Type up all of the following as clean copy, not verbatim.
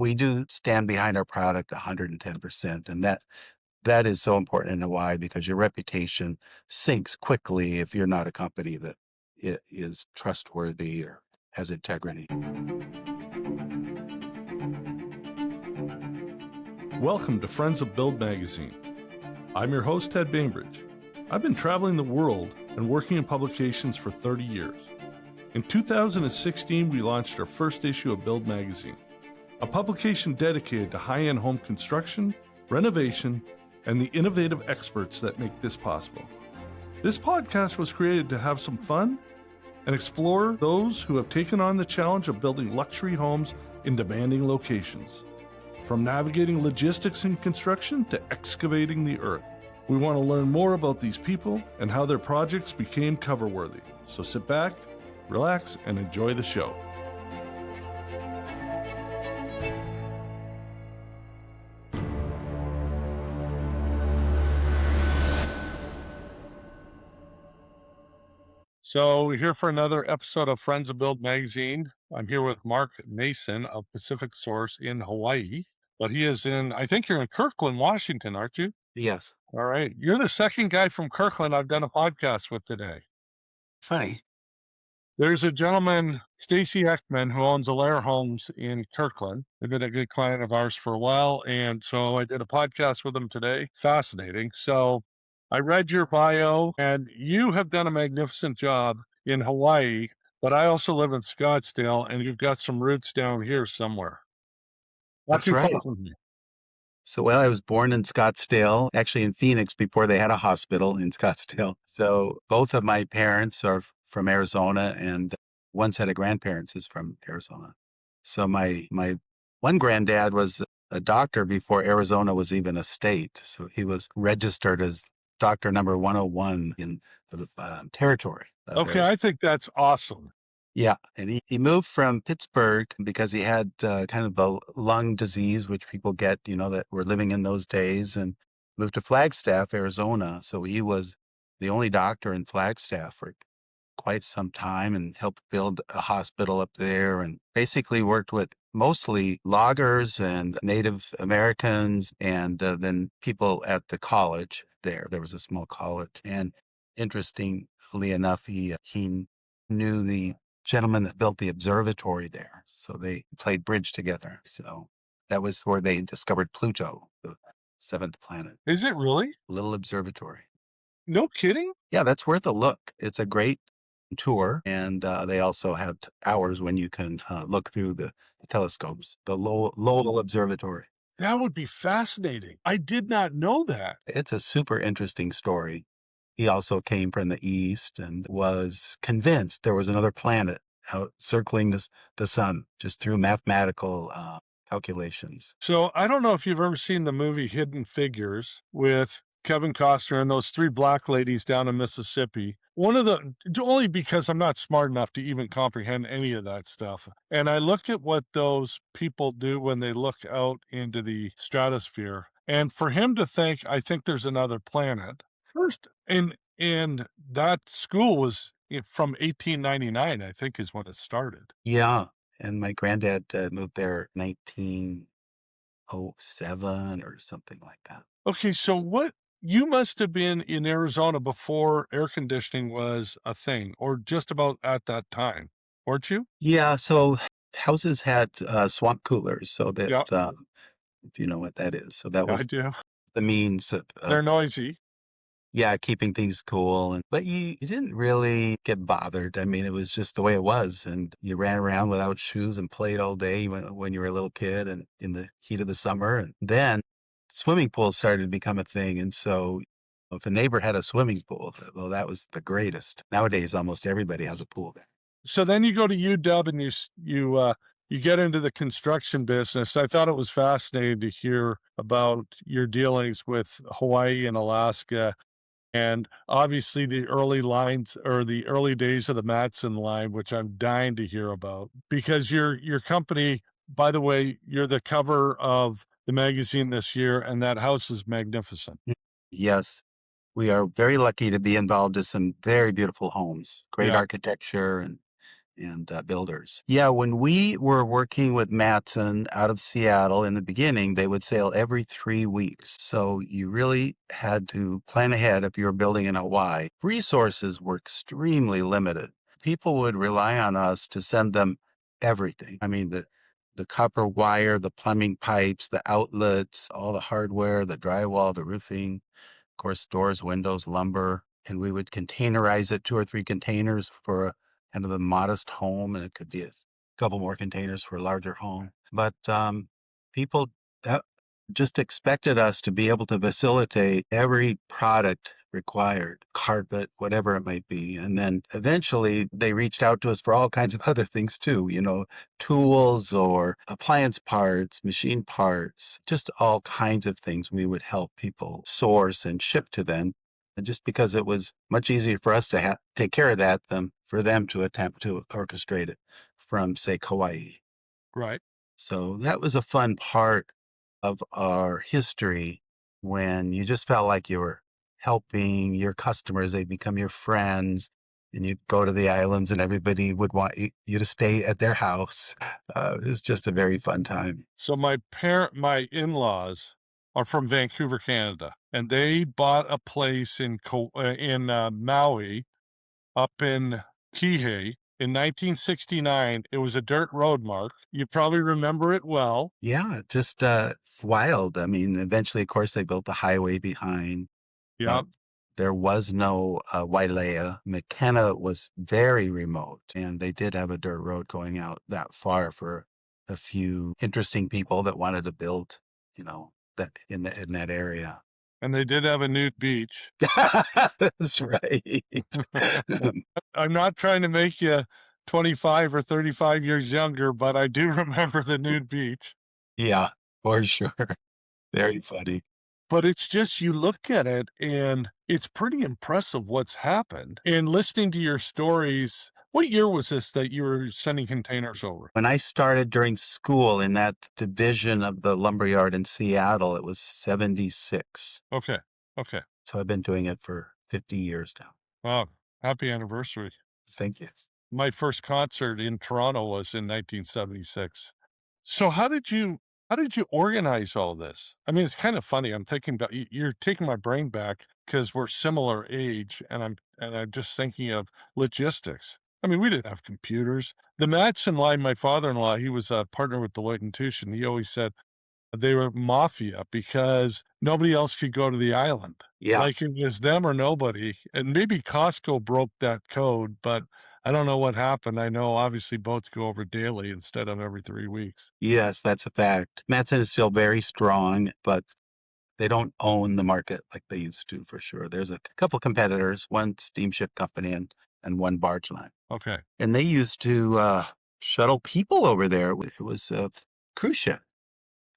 we do stand behind our product 110%. And that is so important in Hawaii because your reputation sinks quickly if you're not a company that is trustworthy or has integrity. Welcome to Friends of Build magazine. I'm your host, Ted Bainbridge. I've been traveling the world and working in publications for 30 years. In 2016, we launched our first issue of Build magazine, a publication dedicated to high-end home construction, renovation, and the innovative experts that make this possible. This podcast was created to have some fun and explore those who have taken on the challenge of building luxury homes in demanding locations. From navigating logistics in construction to excavating the earth, we want to learn more about these people and how their projects became cover-worthy. So sit back, relax, and enjoy the show. So we're here for another episode of Friends of Build magazine. I'm here with Mark Mason of Pacific Source in Hawaii, but he is I think you're in Kirkland, Washington, aren't you? Yes. All right. You're the second guy from Kirkland I've done a podcast with today. Funny. There's a gentleman, Stacy Ekman, who owns Alair Homes in Kirkland. They've been a good client of ours for a while, and so I did a podcast with him today. Fascinating. So I read your bio, and you have done a magnificent job in Hawaii, but I also live in Scottsdale, and you've got some roots down here somewhere. Not That's too right. far from me. So, I was born in Scottsdale, actually in Phoenix before they had a hospital in Scottsdale. So both of my parents are from Arizona, and one set of grandparents is from Arizona. So my one granddad was a doctor before Arizona was even a state. So he was registered as doctor number 101 in the territory of Okay, Arizona. I think that's awesome. Yeah, and he moved from Pittsburgh because he had kind of a lung disease, which people get, that were living in those days, and moved to Flagstaff, Arizona. So he was the only doctor in Flagstaff for quite some time and helped build a hospital up there and basically worked with mostly loggers and Native Americans and then people at the college there. There was a small college. And interestingly enough, he knew the gentleman that built the observatory there. So they played bridge together. So that was where they discovered Pluto, the seventh planet. Is it really? Little observatory. No kidding? Yeah, that's worth a look. It's a great tour. And they also have hours when you can look through the telescopes, the Lowell Observatory. That would be fascinating. I did not know that. It's a super interesting story. He also came from the East and was convinced there was another planet out circling the sun just through mathematical calculations. So I don't know if you've ever seen the movie Hidden Figures with Kevin Costner and those three black ladies down in Mississippi. Only because I'm not smart enough to even comprehend any of that stuff. And I look at what those people do when they look out into the stratosphere. And for him to think, I think there's another planet. First, and that school was from 1899, I think, is when it started. Yeah. And my granddad moved there 1907 or something like that. Okay, so you must have been in Arizona before air conditioning was a thing, or just about at that time, weren't you? Yeah. So houses had swamp coolers, so that Yeah, if you know what that is. So that I was do. the means of They're noisy. yeah, keeping things cool. But you didn't really get bothered. I mean, it was just the way it was. And you ran around without shoes and played all day when you were a little kid and in the heat of the summer. And then swimming pools started to become a thing. And so if a neighbor had a swimming pool, well, that was the greatest. Nowadays, almost everybody has a pool there. So then you go to UW and you get into the construction business. I thought it was fascinating to hear about your dealings with Hawaii and Alaska. And obviously the early lines or the early days of the Matson line, which I'm dying to hear about, because your company, by the way, you're the cover of the magazine this year, and that house is magnificent. Yes, we are very lucky to be involved in some very beautiful homes, great Yeah. architecture, and and builders. Yeah, when we were working with Matson out of Seattle in the beginning, they would sail every 3 weeks. So you really had to plan ahead if you were building in Hawaii. Resources were extremely limited. People would rely on us to send them everything. I mean, the copper wire, the plumbing pipes, the outlets, all the hardware, the drywall, the roofing, of course, doors, windows, lumber, and we would containerize it, 2 or 3 containers for a kind of a modest home, and it could be a couple more containers for a larger home. But people that just expected us to be able to facilitate every product required, carpet, whatever it might be. And then eventually they reached out to us for all kinds of other things too, tools or appliance parts, machine parts, just all kinds of things we would help people source and ship to them. And just because it was much easier for us to take care of that than for them to attempt to orchestrate it from, say, Kauai. Right. So that was a fun part of our history when you just felt like you were helping your customers. They become your friends, and you'd go to the islands and everybody would want you to stay at their house. It was just a very fun time. So my in-laws are from Vancouver, Canada, and they bought a place in Maui, up in Kihei in 1969. It was a dirt road, Mark. You probably remember it well. Yeah, just wild. I mean, eventually, of course, they built the highway behind. Yeah, Uh, there was no Wailea. McKenna was very remote, and they did have a dirt road going out that far for a few interesting people that wanted to build, that in that area. and they did have a nude beach. That's right. I'm not trying to make you 25 or 35 years younger, but I do remember the nude beach. Yeah, for sure. Very funny. But it's just you look at it and it's pretty impressive what's happened. And listening to your stories, what year was this that you were sending containers over? When I started during school in that division of the lumberyard in Seattle, it was 76. Okay. Okay. So I've been doing it for 50 years now. Wow. Happy anniversary. Thank you. My first concert in Toronto was in 1976. So how did you organize all this? I mean, it's kind of funny. I'm thinking about you're taking my brain back because we're similar age, and I'm just thinking of logistics. I mean, we didn't have computers. The Matson line, my father-in-law, he was a partner with Deloitte and Touche, and he always said they were mafia because nobody else could go to the island. Yeah. Like it was them or nobody. And maybe Costco broke that code, but I don't know what happened. I know obviously boats go over daily instead of every 3 weeks. Yes, that's a fact. Matson is still very strong, but they don't own the market like they used to for sure. There's a couple competitors, one steamship company and one barge line. Okay. And they used to shuttle people over there. It was a cruise ship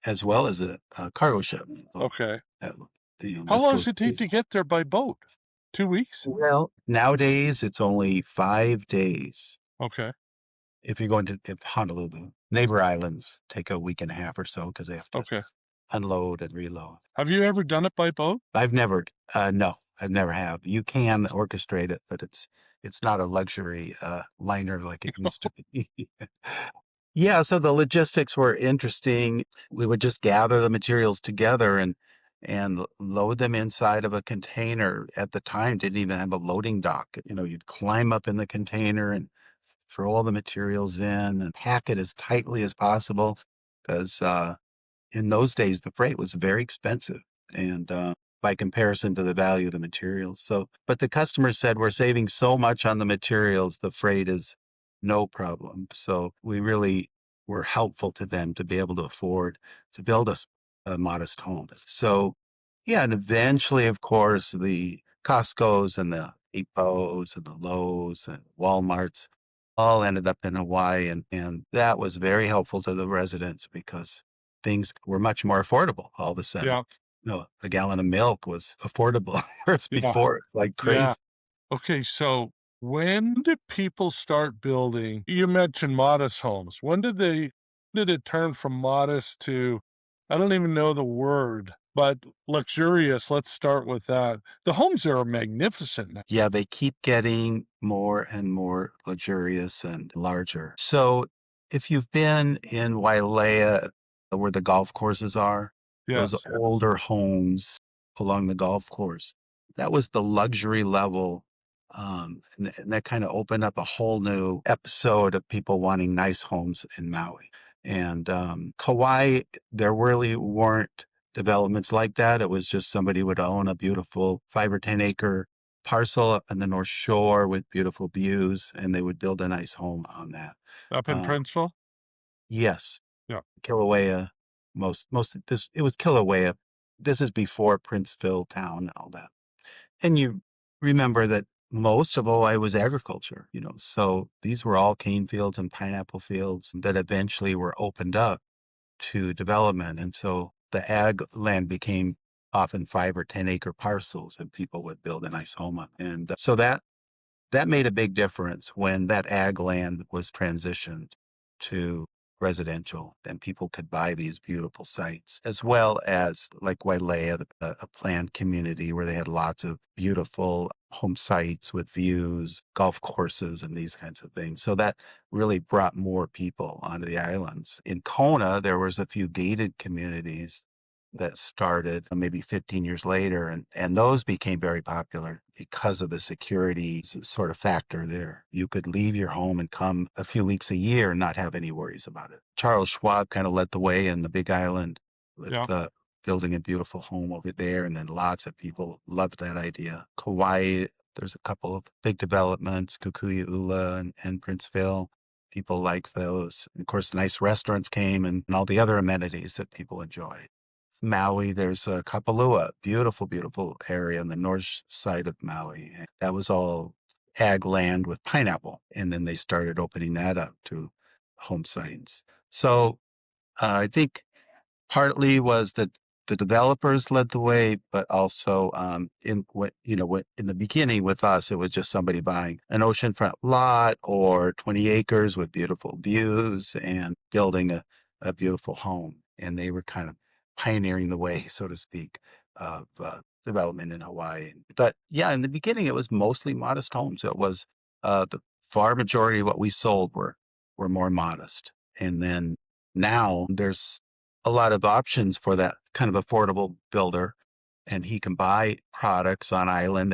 as well as a cargo ship. So, Okay. uh, How this long goes does it take crazy. to get there by boat? 2 weeks? Well, nowadays it's only 5 days. Okay. If you're going to Honolulu, neighbor islands take a week and a half or so because they have to Okay. unload and reload. Have you ever done it by boat? No, I've never have. You can orchestrate it, but it's not a luxury liner like it used to be. Yeah, so the logistics were interesting. We would just gather the materials together and load them inside of a container. At the time, didn't even have a loading dock. You'd climb up in the container and throw all the materials in and pack it as tightly as possible because in those days the freight was very expensive and by comparison to the value of the materials. So, but the customer said we're saving so much on the materials, the freight is no problem. So we really were helpful to them to be able to afford to build us a modest home. So yeah, and eventually, of course, the Costco's and the Depot's and the Lowe's and Walmart's all ended up in Hawaii. And that was very helpful to the residents because things were much more affordable all of a sudden. Yeah. A gallon of milk was affordable, whereas Yeah. before, it's like Yeah. crazy. Okay, so when did people start building you mentioned modest homes. When did it turn from modest to I don't even know the word. but luxurious. Let's start with that. The homes there are magnificent now. Yeah, they keep getting more and more luxurious and larger. So if you've been in Wailea, where the golf courses are, those Yes, older homes along the golf course, that was the luxury level. And that kind of opened up a whole new episode of people wanting nice homes in Maui. And Kauai, there really weren't developments like that. It was just somebody would own a beautiful 5 or 10 acre parcel up in the North Shore with beautiful views, and they would build a nice home on that. up in Uh, Princeville. yes, Yeah, Kilauea, most of this it was Kilauea. This is before Princeville town and all that. And you remember that most of Hawaii was agriculture, so these were all cane fields and pineapple fields that eventually were opened up to development. And so the ag land became often 5 or 10 acre parcels and people would build a nice home on. And so that made a big difference when that ag land was transitioned to residential and people could buy these beautiful sites, as well as like Wailea, a planned community where they had lots of beautiful home sites with views, golf courses, and these kinds of things. So that really brought more people onto the islands. In Kona, there was a few gated communities that started maybe 15 years later, and those became very popular because of the security sort of factor there. You could leave your home and come a few weeks a year and not have any worries about it. Charles Schwab kind of led the way in the Big Island with yeah. building a beautiful home over there, and then lots of people loved that idea. Kauai, there's a couple of big developments, Kukui'ula and Princeville. People like those. Of course, nice restaurants came and all the other amenities that people enjoy. Maui, there's Kapalua, beautiful, beautiful area on the north side of Maui. And that was all ag land with pineapple. And then they started opening that up to home sites. So I think partly was that the developers led the way, but also in what in the beginning with us, it was just somebody buying an oceanfront lot or 20 acres with beautiful views and building a beautiful home. And they were kind of pioneering the way, so to speak, of development in Hawaii. But yeah, in the beginning, it was mostly modest homes. It was the far majority of what we sold were more modest. And then now there's a lot of options for that kind of affordable builder, and he can buy products on island.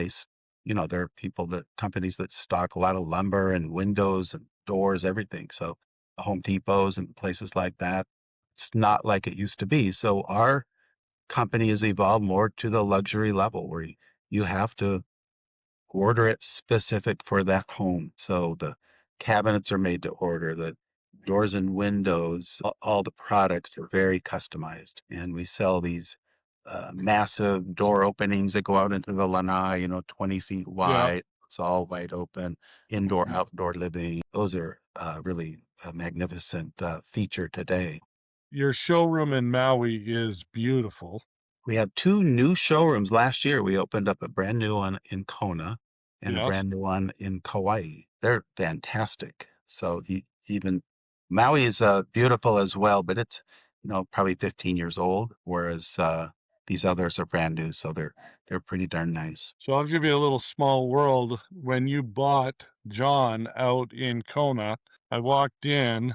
There are companies that stock a lot of lumber and windows and doors, everything. So Home Depots and places like that. It's not like it used to be. So our company has evolved more to the luxury level where you have to order it specific for that home. So the cabinets are made to order, the doors and windows, all the products are very customized. And we sell these massive door openings that go out into the lanai, 20 feet Yeah. wide. It's all wide open, indoor, outdoor living. Those are really a magnificent feature today. Your showroom in Maui is beautiful. We have two new showrooms. Last year, we opened up a brand new one in Kona and a Yes. brand new one in Kauai. They're fantastic. So even Maui is beautiful as well, but it's probably 15 years old, whereas these others are brand new, so they're pretty darn nice. So I'll give you a little small world. When you bought John out in Kona, I walked in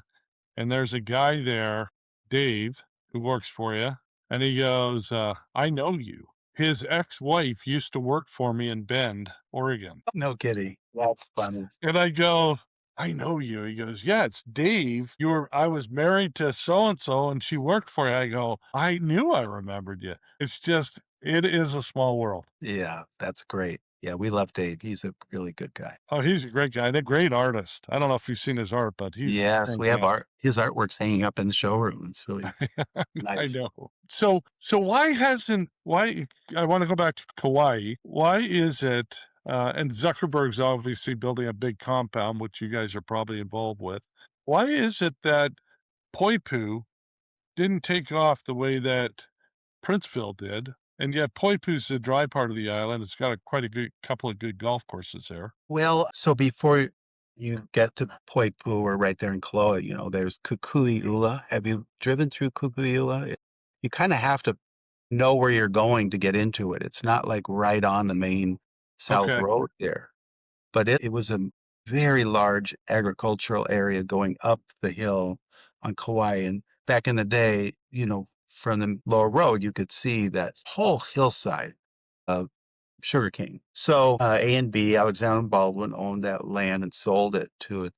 and there's a guy there, Dave, who works for you. And he goes, I know you. His ex wife used to work for me in Bend, Oregon. No kidding. That's funny. And I go, I know you. He goes, yeah, it's Dave. I was married to so and so and she worked for you. I go, I knew I remembered you. It is a small world. Yeah, that's great. Yeah, we love Dave. He's a really good guy. Oh, he's a great guy and a great artist. I don't know if you've seen his art, but he's Yes, we have fantastic. his artwork's hanging up in the showroom. It's really I nice. know. So why I want to go back to Kauai. Why is it and Zuckerberg's obviously building a big compound, which you guys are probably involved with. Why is it that Poipu didn't take off the way that Princeville did? And yet Poipu's the dry part of the island. It's got quite a good couple of good golf courses there. Well, so before you get to Poipu or right there in Kaloa, there's Kukui'ula. Have you driven through Kukui'ula? You kind of have to know where you're going to get into it. It's not like right on the main South Okay. Road there, but it was a very large agricultural area going up the hill on Kauai. And back in the day, from the lower road, you could see that whole hillside of sugarcane. So A and B, Alexander and Baldwin owned that land and sold it to a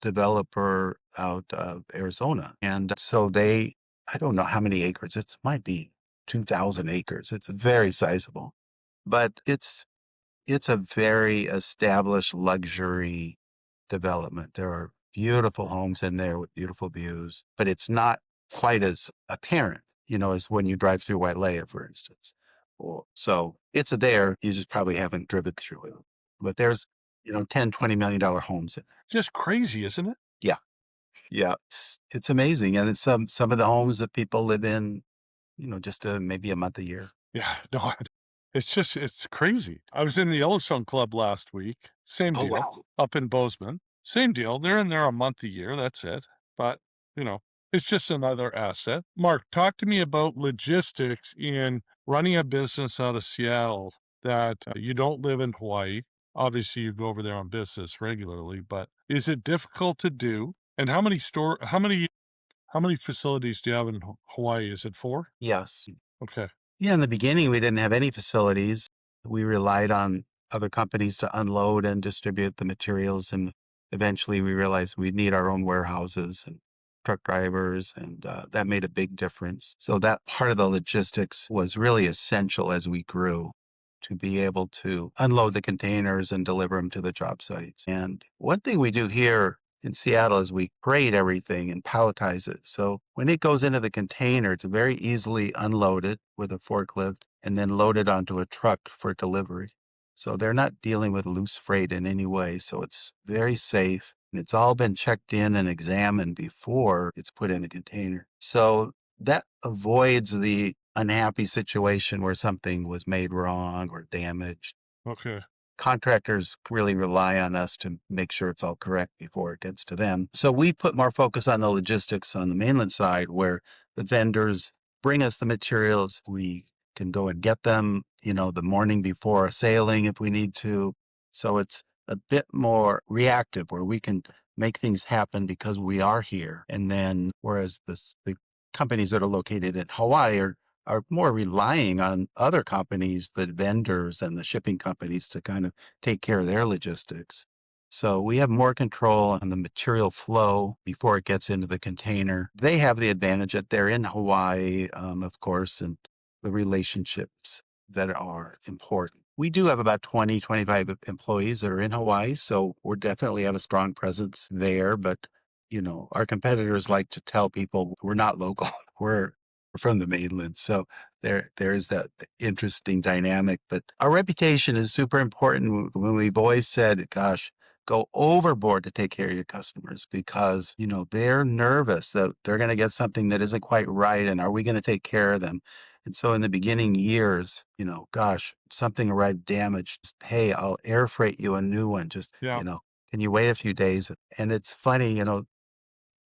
developer out of Arizona. And so I don't know how many acres, it might be 2,000 acres. It's very sizable, but it's a very established luxury development. There are beautiful homes in there with beautiful views, but it's not quite as apparent, as when you drive through Wailea, for instance. So it's there. You just probably haven't driven through it. But there's, 10, $20 million homes in there. Just crazy, isn't it? Yeah. Yeah. It's amazing. And it's some of the homes that people live in, just maybe a month a year. Yeah, no, it's crazy. I was in the Yellowstone Club last week. Same Oh, deal. wow. Up in Bozeman. Same deal. They're in there a month a year. That's it. But, you know, it's just another asset. Mark, talk to me about logistics in running a business out of Seattle that you don't live in Hawaii. Obviously, you go over there on business regularly, but is it difficult to do? And how many facilities do you have in Hawaii? Is it 4? Yes. Okay. Yeah, in the beginning, we didn't have any facilities. We relied on other companies to unload and distribute the materials. And eventually we realized we'd need our own warehouses and truck drivers, and that made a big difference. So that part of the logistics was really essential as we grew to be able to unload the containers and deliver them to the job sites. And one thing we do here in Seattle is we crate everything and palletize it. So when it goes into the container, it's very easily unloaded with a forklift and then loaded onto a truck for delivery. So they're not dealing with loose freight in any way. So it's very safe and it's all been checked in and examined before it's put in a container. So that avoids the unhappy situation where something was made wrong or damaged. Okay. Contractors really rely on us to make sure it's all correct before it gets to them. So we put more focus on the logistics on the mainland side where the vendors bring us the materials. We can go and get them, the morning before a sailing if we need to. So it's a bit more reactive where we can make things happen because we are here. And then whereas the companies that are located in Hawaii are more relying on other companies, the vendors and the shipping companies to kind of take care of their logistics. So we have more control on the material flow before it gets into the container. They have the advantage that they're in Hawaii, of course, and the relationships that are important. We do have about 20, 25 employees that are in Hawaii, so we're definitely have a strong presence there. But, our competitors like to tell people we're not local. We're from the mainland. So there is that interesting dynamic. But our reputation is super important. When we've always said, gosh, go overboard to take care of your customers because, they're nervous that they're going to get something that isn't quite right. And are we going to take care of them? And so in the beginning years, gosh, something arrived damaged. Just, hey, I'll air freight you a new one. Just, Yeah. can you wait a few days? And it's funny,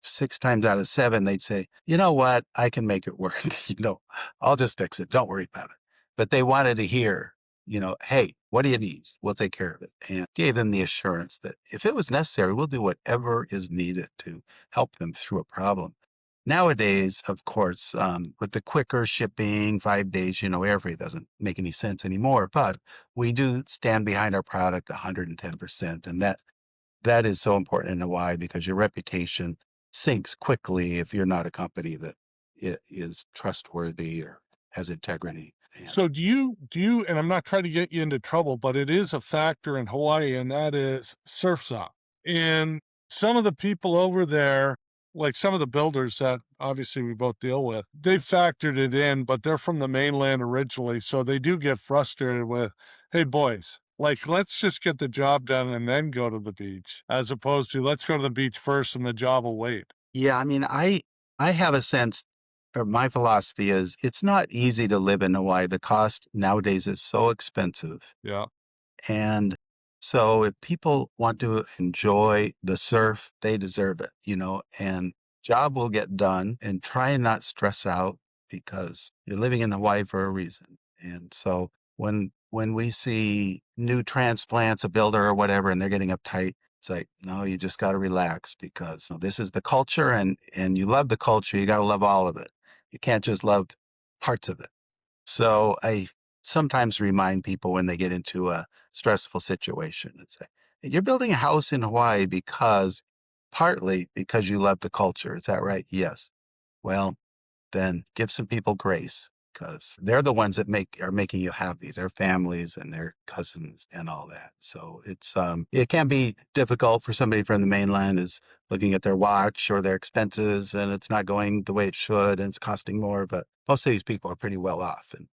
6 times out of 7, they'd say, you know what, I can make it work. I'll just fix it. Don't worry about it. But they wanted to hear, hey, what do you need? We'll take care of it. And gave them the assurance that if it was necessary, we'll do whatever is needed to help them through a problem. Nowadays, of course, with the quicker shipping, 5 days, air freight doesn't make any sense anymore. But we do stand behind our product 110%. And that is so important in Hawaii because your reputation sinks quickly if you're not a company that is trustworthy or has integrity. So do you, and I'm not trying to get you into trouble, but it is a factor in Hawaii, and that is surf's up. And some of the people over there, like some of the builders that obviously we both deal with, they factored it in, but they're from the mainland originally. So they do get frustrated with, hey boys, like let's just get the job done and then go to the beach, as opposed to let's go to the beach first and the job will wait. Yeah, I mean, I have a sense, or my philosophy is, it's not easy to live in Hawaii. The cost nowadays is so expensive. Yeah. And so if people want to enjoy the surf, they deserve it, and job will get done and try and not stress out because you're living in Hawaii for a reason. And so when we see new transplants, a builder or whatever, and they're getting uptight, it's like, no, you just got to relax because this is the culture, and you love the culture. You got to love all of it. You can't just love parts of it. So I sometimes remind people when they get into a stressful situation and say, you're building a house in Hawaii because partly because you love the culture. Is that right? Yes. Well, then give some people grace because they're the ones that are making you happy, their families and their cousins and all that. So it can be difficult for somebody from the mainland is looking at their watch or their expenses and it's not going the way it should and it's costing more, but most of these people are pretty well off and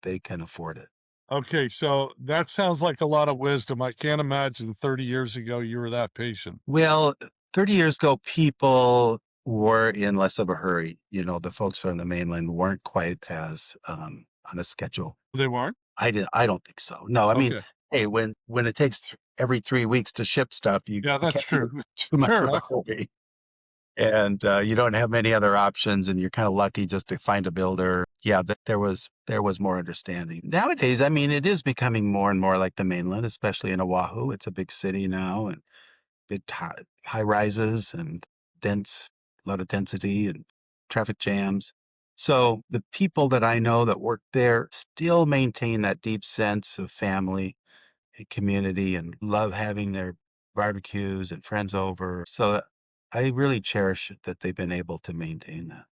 they can afford it. Okay, so that sounds like a lot of wisdom. I can't imagine 30 years ago you were that patient. Well, 30 years ago, people were in less of a hurry. The folks from the mainland weren't quite as on a schedule. They weren't? I don't think so. No, I mean, Okay. hey, when it takes every 3 weeks to ship stuff, you Yeah, you that's can't be in true. too much Fair of a enough. hurry, and you don't have many other options, and you're kind of lucky just to find a builder. Yeah, there was more understanding. Nowadays, I mean, it is becoming more and more like the mainland, especially in Oahu. It's a big city now, and big high rises and a lot of density and traffic jams. So the people that I know that work there still maintain that deep sense of family and community and love having their barbecues and friends over. So I really cherish it that they've been able to maintain that.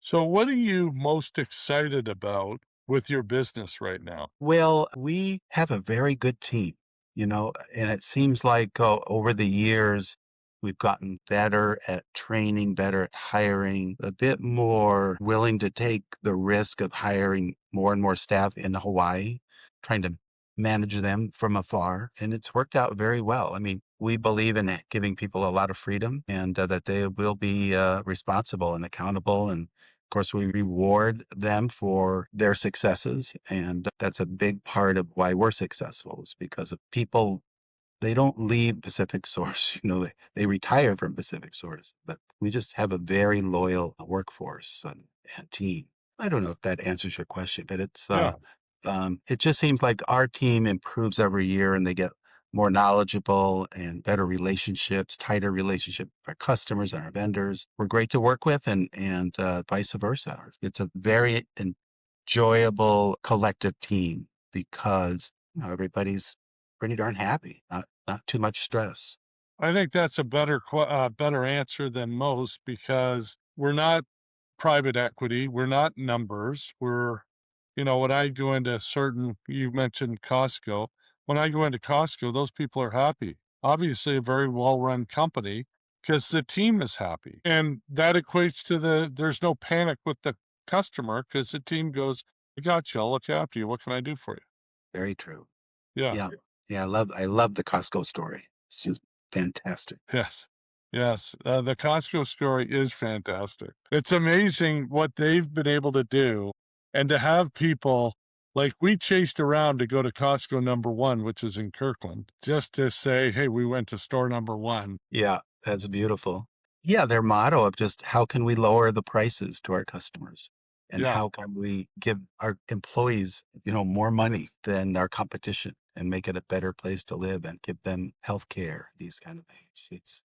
So, what are you most excited about with your business right now? Well, we have a very good team, and it seems like over the years, we've gotten better at training, better at hiring, a bit more willing to take the risk of hiring more and more staff in Hawaii, trying to manage them from afar. And it's worked out very well. I mean, we believe in giving people a lot of freedom and that they will be responsible and accountable. And of course, we reward them for their successes. And that's a big part of why we're successful is because of people, they don't leave Pacific Source, they retire from Pacific Source, but we just have a very loyal workforce and team. I don't know if that answers your question, but Yeah. it just seems like our team improves every year and they get more knowledgeable and better relationships, tighter relationship with our customers and our vendors. We're great to work with and vice versa. It's a very enjoyable collective team because everybody's pretty darn happy, not too much stress. I think that's a better answer than most because we're not private equity. We're not numbers. When I go into you mentioned Costco. When I go into Costco, those people are happy. Obviously, a very well run company because the team is happy. And that equates to there's no panic with the customer because the team goes, I got you. I'll look after you. What can I do for you? Very true. Yeah. Yeah. Yeah. I love the Costco story. It's just fantastic. Yes. Yes. The Costco story is fantastic. It's amazing what they've been able to do and to have people like we chased around to go to Costco number one, which is in Kirkland, just to say, hey, we went to store number one. Yeah, that's beautiful. Yeah, their motto of just how can we lower the prices to our customers? And Yeah. how can we give our employees, more money than our competition and make it a better place to live and give them health care, these kind of things. It's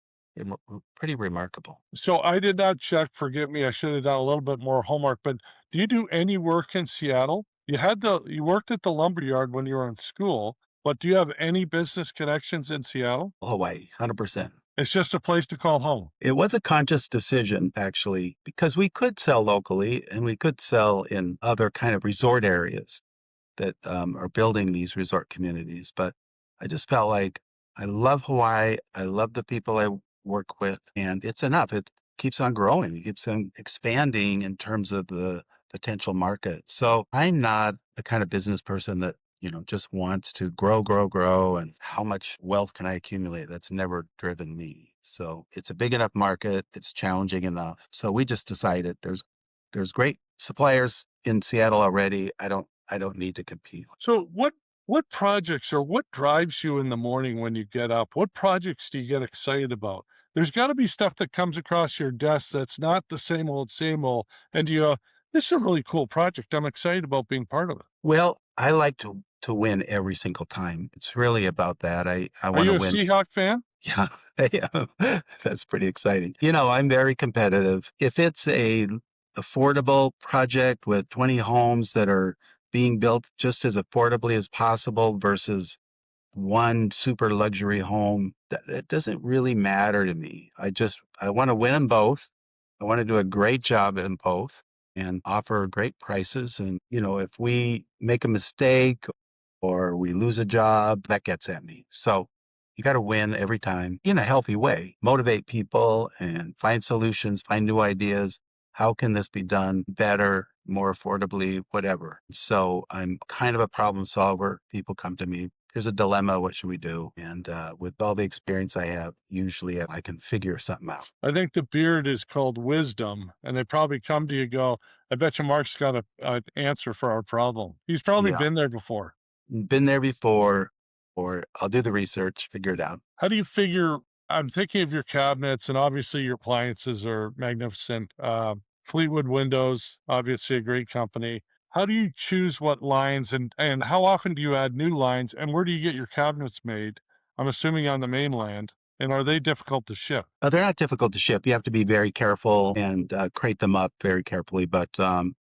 pretty remarkable. So I did not check. Forgive me. I should have done a little bit more homework. But do you do any work in Seattle? You worked at the lumberyard when you were in school, but do you have any business connections in Seattle? Hawaii, 100%. It's just a place to call home. It was a conscious decision, actually, because we could sell locally and we could sell in other kind of resort areas that are building these resort communities. But I just felt like I love Hawaii. I love the people I work with, and it's enough. It keeps on growing. It keeps on expanding in terms of the potential market. So I'm not the kind of business person that just wants to grow, grow, grow, and how much wealth can I accumulate? That's never driven me. So it's a big enough market. It's challenging enough. So we just decided there's great suppliers in Seattle already. I don't need to compete. So what projects or what drives you in the morning when you get up? What projects do you get excited about? There's got to be stuff that comes across your desk that's not the same old, same old. And This is a really cool project. I'm excited about being part of it. Well, I like to win every single time. It's really about that. I Are wanna you a win. Seahawk fan? Yeah, yeah, that's pretty exciting. I'm very competitive. If it's a affordable project with 20 homes that are being built just as affordably as possible versus one super luxury home, that doesn't really matter to me. I wanna win them both. I wanna do a great job in both and offer great prices, and, if we make a mistake or we lose a job, that gets at me. So you got to win every time in a healthy way, motivate people and find solutions, find new ideas. How can this be done better, more affordably, whatever? So I'm kind of a problem solver. People come to me. Here's a dilemma. What should we do? And with all the experience I have, usually I can figure something out. I think the beard is called wisdom, and they probably come to you and go, I bet you Mark's got an answer for our problem. He's probably Yeah. been there before. Been there before, or I'll do the research, figure it out. How do you figure I'm thinking of your cabinets, and obviously your appliances are magnificent. Fleetwood Windows, obviously a great company. How do you choose what lines and how often do you add new lines, and where do you get your cabinets made? I'm assuming on the mainland, and are they difficult to ship? They're not difficult to ship. You have to be very careful and crate them up very carefully. But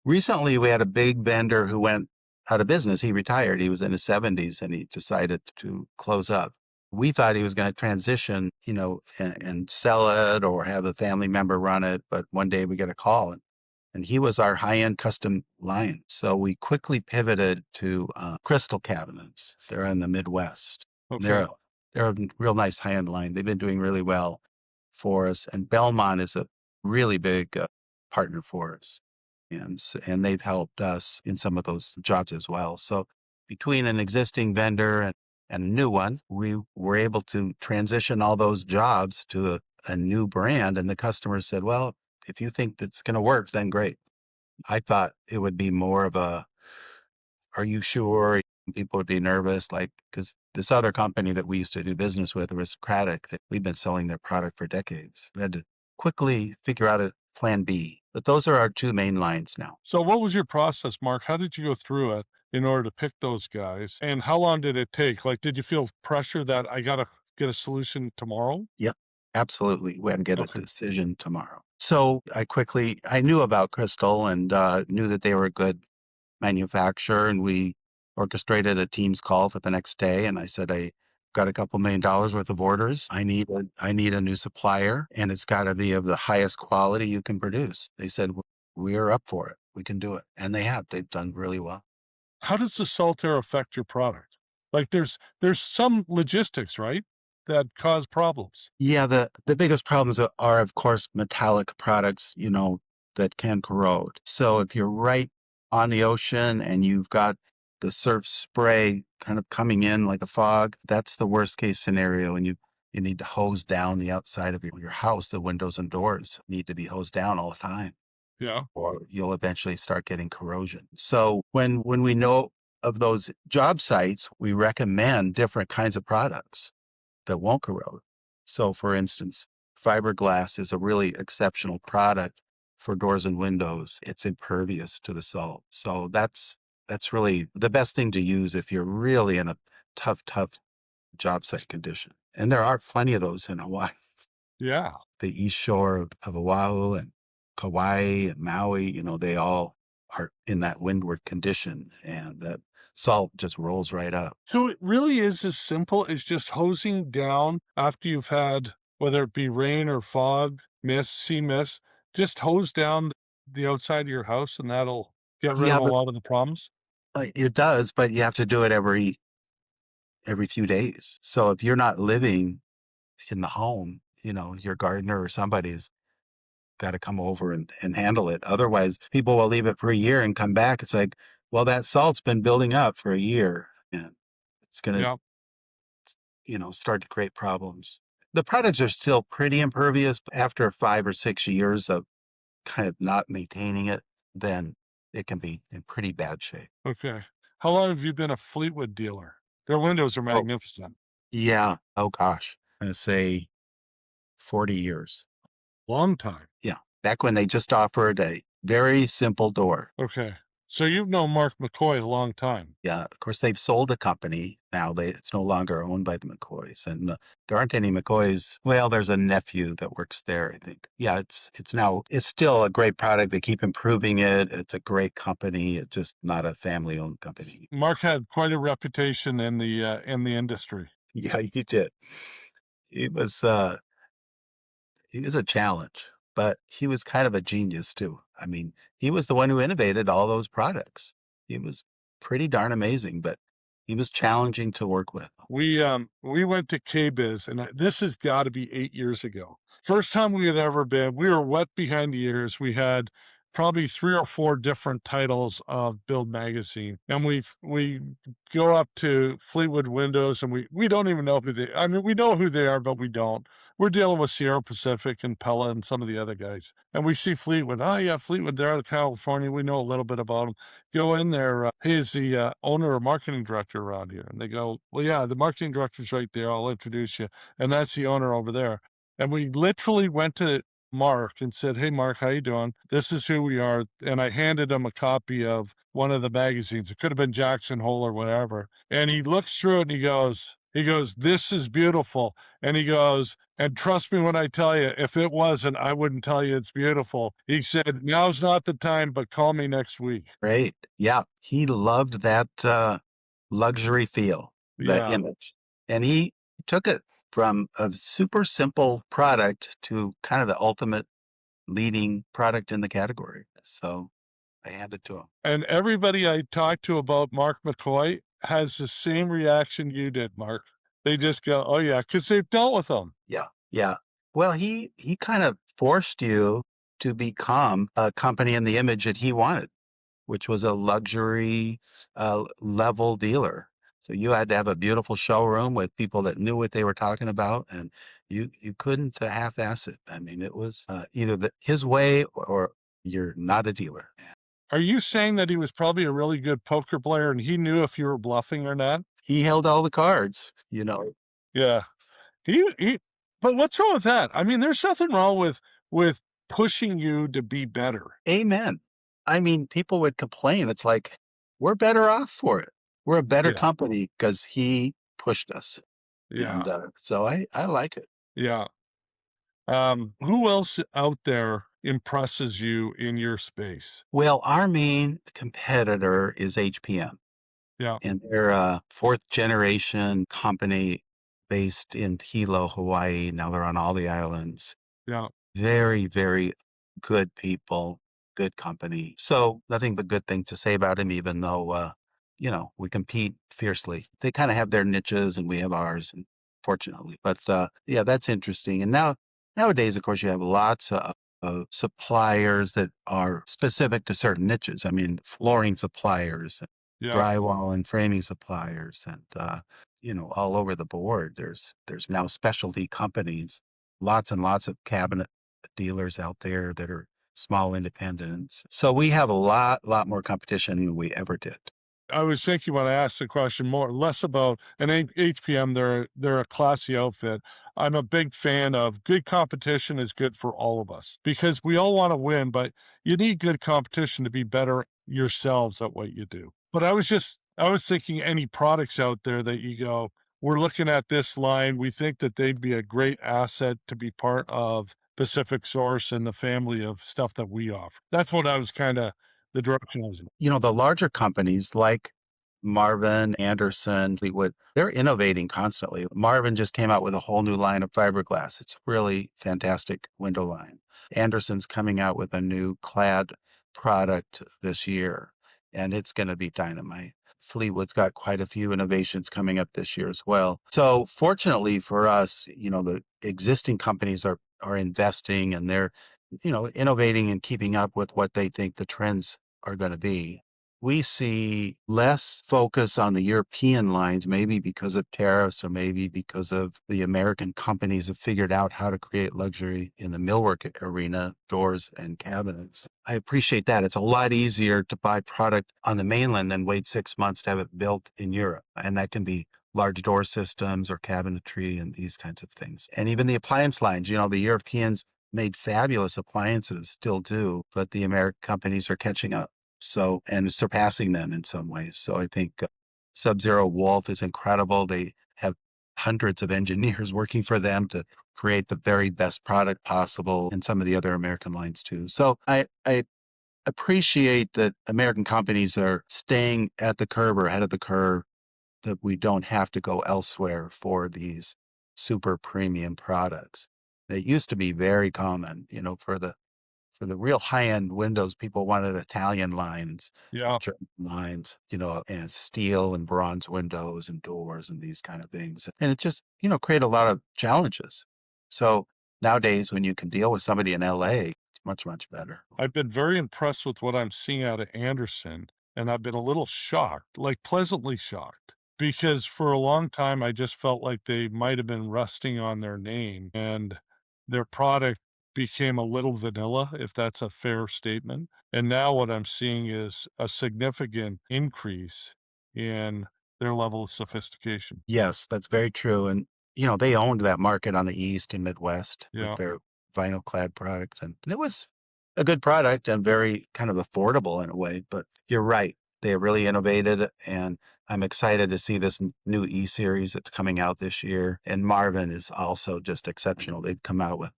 recently, we had a big vendor who went out of business. He retired. He was in his 70s and he decided to close up. We thought he was going to transition, and sell it or have a family member run it. But one day we get a call, and he was our high-end custom line. So we quickly pivoted to crystal cabinets. They're in the Midwest. They're Okay. a, they're a real nice high-end line. They've been doing really well for us, and Belmont is a really big partner for us, and they've helped us in some of those jobs as well. So between an existing vendor and a new one, we were able to transition all those jobs to a new brand, and the customer said, "Well, if you think that's going to work, then great." I thought it would be more of a, "Are you sure?" People would be nervous, like, because this other company that we used to do business with, Aristocratic, that we've been selling their product for decades. We had to quickly figure out a plan B. But those are our two main lines now. So what was your process, Mark? How did you go through it in order to pick those guys? And how long did it take? Like, did you feel pressure that I gotta get a solution tomorrow? Yep, absolutely. We had to get a Okay. decision tomorrow. So I knew about Crystal and knew that they were a good manufacturer, and we orchestrated a Teams call for the next day. And I said, I got a couple $1 million worth of orders. I need a new supplier, and it's got to be of the highest quality you can produce. They said, we are up for it. We can do it. And they have. They've done really well. How does the salt air affect your product? Like, there's some logistics, right, that cause problems? Yeah, the biggest problems are, of course, metallic products, that can corrode. So if you're right on the ocean and you've got the surf spray kind of coming in like a fog, that's the worst case scenario. And you need to hose down the outside of your house. The windows and doors need to be hosed down all the time, Yeah. or you'll eventually start getting corrosion. So when we know of those job sites, we recommend different kinds of products that won't corrode. So, for instance, fiberglass is a really exceptional product for doors and windows. It's impervious to the salt. So that's really the best thing to use if you're really in a tough job site condition. And there are plenty of those in Hawaii. Yeah. The east shore of Oahu and Kauai and Maui, they all are in that windward condition, and that salt just rolls right up. So it really is as simple as just hosing down after you've had, whether it be rain or fog, mist, sea mist, just hose down the outside of your house, and that'll get rid of Yeah, a but lot of the problems? it does, but you have to do it every few days. So if you're not living in the home, your gardener or somebody's got to come over and handle it. Otherwise, people will leave it for a year and come back. It's like, well, that salt's been building up for a year and it's going to, Yeah. start to create problems. The products are still pretty impervious. After 5 or 6 years of kind of not maintaining it, then it can be in pretty bad shape. Okay. How long have you been a Fleetwood dealer? Their windows are Oh, magnificent. yeah. Oh, gosh. I'm going to say 40 years. Long time. Yeah. Back when they just offered a Very simple door. Okay. So you've known Mark McCoy a long time. Yeah, of course, they've sold the company now. It's no longer owned by the McCoys, and there aren't any McCoys. Well, there's a nephew that works there, I think. Yeah, it's still a great product. They keep improving it. It's a great company. It's just not a family-owned company. Mark had quite a reputation in the industry. Yeah, he did. He was uh he was a challenge, but he was kind of a genius too. I mean, he was the one who innovated all those products. He was pretty darn amazing, but he was challenging to work with. We went to KBiz, and this has got to be 8 years ago. First time we had ever been. We were wet behind the ears. We had probably 3 or 4 different titles of Build magazine, and we go up to Fleetwood Windows, and we don't even know who they. I mean, we know who they are, but we don't. We're dealing with Sierra Pacific and Pella and some of the other guys, and we see Fleetwood. Oh yeah, Fleetwood. They're out of California. We know a little bit about them. Go in there. He is the owner or marketing director around here. And they go, well, yeah, the marketing director's right there. I'll introduce you. And that's the owner over there. And we literally went to Mark and said, hey, Mark, how you doing? This is who we are. And I handed him a copy of one of the magazines. It could have been Jackson Hole or whatever. And he looks through it and he goes, this is beautiful. And he goes, and trust me when I tell you, if it wasn't, I wouldn't tell you it's beautiful. He said, now's not the time, but call me next week. Great. Yeah. He loved that luxury feel, that Yeah. image. And he took it from a super simple product to kind of the ultimate leading product in the category. So I hand it to him. And everybody I talked to about Mark McCoy has the same reaction you did, Mark. They just go, "Oh yeah," because 'cause they've dealt with him. Yeah. Yeah. Well, he kind of forced you to become a company in the image that he wanted, which was a luxury level dealer. So you had to have a beautiful showroom with people that knew what they were talking about, and you couldn't half-ass it. I mean, it was either his way or you're not a dealer. Are you saying that he was probably a really good poker player and he knew if you were bluffing or not? He held all the cards, you know. Yeah. He but what's wrong with that? I mean, there's nothing wrong with pushing you to be better. Amen. I mean, people would complain. It's like we're better off for it. We're a better Yeah. company because he pushed us, and Yeah. so I like it. Yeah. Who else out there impresses you in your space? Well, our main competitor is HPM, Yeah. and they're a fourth generation company based in Hilo, Hawaii. Now they're on all the islands. Yeah. Very, very good people, good company. So nothing but good things to say about him, even though, we compete fiercely. They kind of have their niches and we have ours, and fortunately. But yeah, that's interesting. And nowadays, of course, you have lots of suppliers that are specific to certain niches. I mean, flooring suppliers, and Yeah. drywall and framing suppliers, and all over the board. There's now specialty companies, lots and lots of cabinet dealers out there that are small independents. So we have a lot more competition than we ever did. I was thinking when I asked the question more less about an HPM. They're a classy outfit. I'm a big fan of good competition is good for all of us because we all want to win, but you need good competition to be better yourselves at what you do. But I was thinking any products out there that you go, we're looking at this line. We think that they'd be a great asset to be part of Pacific Source and the family of stuff that we offer. That's what I was kind of the direction I was in. The larger companies like Marvin, Anderson, Fleetwood, they're innovating constantly. Marvin just came out with a whole new line of fiberglass. It's really fantastic window line. Anderson's coming out with a new clad product this year, and it's going to be dynamite. Fleetwood's got quite a few innovations coming up this year as well. So fortunately for us, the existing companies are investing, and they're, innovating and keeping up with what they think the trends are going to be. We see less focus on the European lines, maybe because of tariffs or maybe because of the American companies have figured out how to create luxury in the millwork arena, doors and cabinets. I appreciate that. It's a lot easier to buy product on the mainland than wait 6 months to have it built in Europe. And that can be large door systems or cabinetry and these kinds of things. And even the appliance lines, the Europeans made fabulous appliances, still do, but the American companies are catching up. So, and surpassing them in some ways. So I think Sub-Zero Wolf is incredible. They have hundreds of engineers working for them to create the very best product possible, and some of the other American lines too. So I appreciate that American companies are staying at the curve or ahead of the curve, that we don't have to go elsewhere for these super premium products. It used to be very common, for the real high-end windows, people wanted Italian lines, Yeah. German lines, and steel and bronze windows and doors and these kind of things. And it just, create a lot of challenges. So nowadays, when you can deal with somebody in LA, it's much, much better. I've been very impressed with what I'm seeing out of Anderson, and I've been a little shocked, like pleasantly shocked, because for a long time I just felt like they might have been resting on their name and their product became a little vanilla, if that's a fair statement. And now what I'm seeing is a significant increase in their level of sophistication. Yes, that's very true. And, they owned that market on the East and Midwest with Yeah. their vinyl clad product. And it was a good product and very kind of affordable in a way. But you're right. They really innovated. And I'm excited to see this new E series that's coming out this year. And Marvin is also just exceptional. They've come out with,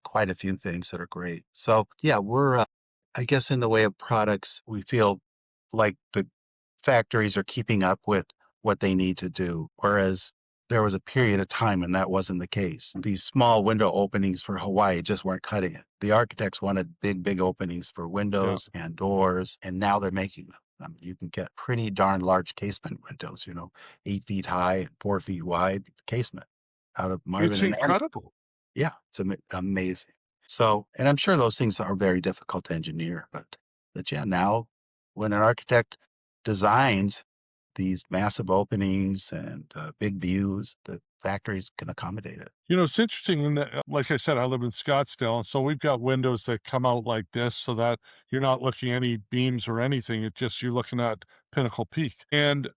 quite a few things that are great. So, yeah, we're, I guess, in the way of products, we feel like the factories are keeping up with what they need to do. Whereas there was a period of time when that wasn't the case. These small window openings for Hawaii just weren't cutting it. The architects wanted big, big openings for Yeah. windows and doors, and now they're making them. You can get pretty darn large casement windows, 8 feet high and 4 feet wide casement out of It's Marvin and Anderson. incredible. Yeah, it's amazing. So, and I'm sure those things are very difficult to engineer, but yeah, now when an architect designs these massive openings and big views, the factories can accommodate it. It's interesting in that, like I said, I live in Scottsdale, and so we've got windows that come out like this so that you're not looking at any beams or anything. It's just you're looking at Pinnacle Peak. And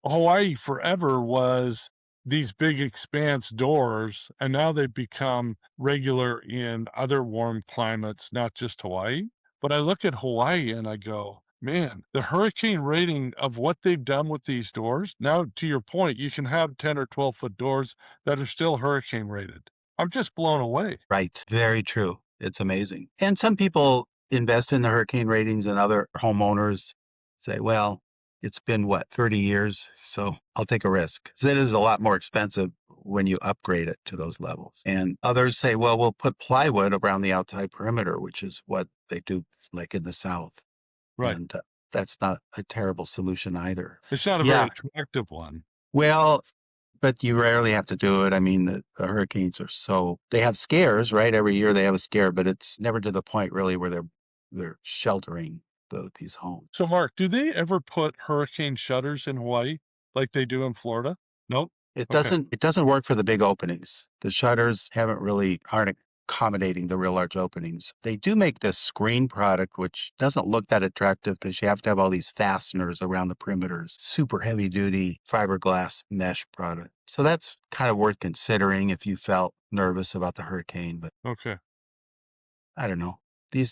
Hawaii forever was these big expanse doors, and now they've become regular in other warm climates, not just Hawaii. But I look at Hawaii and I go, man, the hurricane rating of what they've done with these doors. Now, to your point, you can have 10 or 12-foot doors that are still hurricane rated. I'm just blown away. Right. Very true. It's amazing. And some people invest in the hurricane ratings, and other homeowners say, well, it's been 30 years, so I'll take a risk. 'Cause it is a lot more expensive when you upgrade it to those levels. And others say, well, we'll put plywood around the outside perimeter, which is what they do like in the South. Right. And that's not a terrible solution either. It's not a very Yeah. attractive one. Well, but you rarely have to do it. I mean, the hurricanes are they have scares, right? Every year they have a scare, but it's never to the point really where they're sheltering these homes. So, Mark, do they ever put hurricane shutters in Hawaii like they do in Florida? Nope. It Okay. doesn't work for the big openings. The shutters aren't accommodating the real large openings. They do make this screen product, which doesn't look that attractive because you have to have all these fasteners around the perimeters. Super heavy duty fiberglass mesh product. So that's kind of worth considering if you felt nervous about the hurricane. But Okay. I don't know. They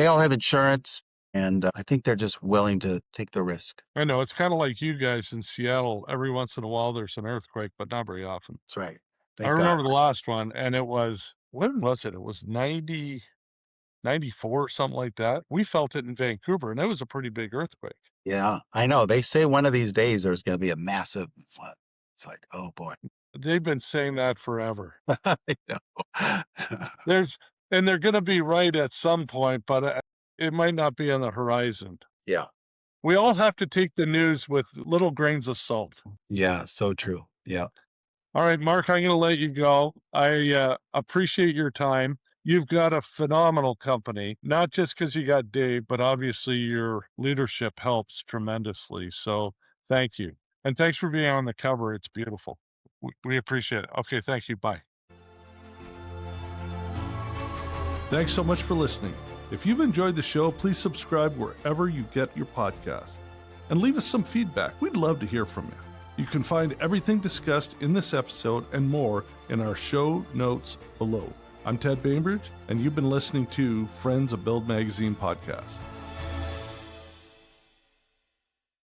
all have insurance, and I think they're just willing to take the risk. I know it's kind of like you guys in Seattle. Every once in a while, there's an earthquake, but not very often. That's right. I Thank God. remember the last one, and it was, when was it? It was 94, something like that. We felt it in Vancouver, and it was a pretty big earthquake. Yeah, I know. They say one of these days there's going to be a massive one. It's like, oh boy. They've been saying that forever. I know. And they're going to be right at some point, but it might not be on the horizon. Yeah. We all have to take the news with little grains of salt. Yeah. So true. Yeah. All right, Mark, I'm going to let you go. I appreciate your time. You've got a phenomenal company, not just because you got Dave, but obviously your leadership helps tremendously. So thank you. And thanks for being on the cover. It's beautiful. We appreciate it. Okay, thank you. Bye. Thanks so much for listening. If you've enjoyed the show, please subscribe wherever you get your podcast and leave us some feedback. We'd love to hear from you. You can find everything discussed in this episode and more in our show notes below. I'm Ted Bainbridge, and you've been listening to Friends of Build Magazine podcast.